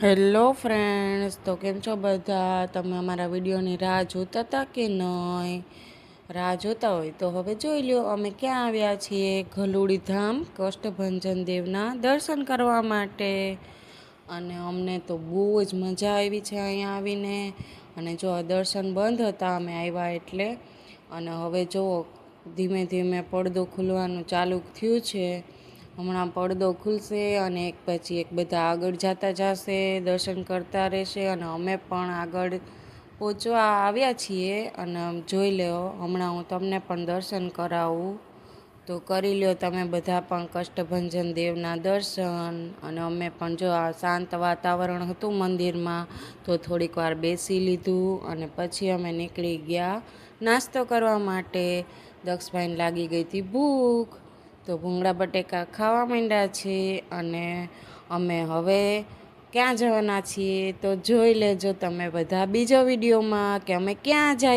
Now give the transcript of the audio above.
Hello friends, તો કેમ છો બધા? તમે અમારા વિડીયોની રાહ જોતા હતા કે નહીં? રાહ જોતા હોય તો હવે જોઈ લો, અમે ક્યાં આવ્યા છીએ? ગલુડી ધામ કષ્ટભંજન દેવના દર્શન કરવા માટે. અને અમને તો બહુ જ મજા આવી છે અહીંયા આવીને. અને જો દર્શન બંધ હતા અમે આવ્યા એટલે. અને હવે જુઓ, ધીમે ધીમે પડદો ખુલવાનું ચાલુ થયું છે. હમણાં પડદો ખુલશે અને એક પછી એક બધા આગળ જતા જશે, દર્શન કરતા રહેશે. અને અમે પણ આગળ પહોંચવા આવ્યા છીએ. અને જોઈ લો, હમણાં હું તમને પણ દર્શન કરાવું, તો કરી લ્યો તમે બધા પણ કષ્ટભંજન દેવના દર્શન. અને અમે પણ જો આ શાંત વાતાવરણ હતું મંદિરમાં, તો થોડીક વાર બેસી લીધું અને પછી અમે નીકળી ગયા નાસ્તો કરવા માટે. દક્ષભાઈને લાગી ગઈ હતી ભૂખ, તો ભૂંગળા બટેકા ખાવા માંડ્યા છે. અને અમે હવે ક્યાં જવાના છીએ તો જોઈ લેજો તમે બધા બીજો વિડીયોમાં કે અમે ક્યાં જાય.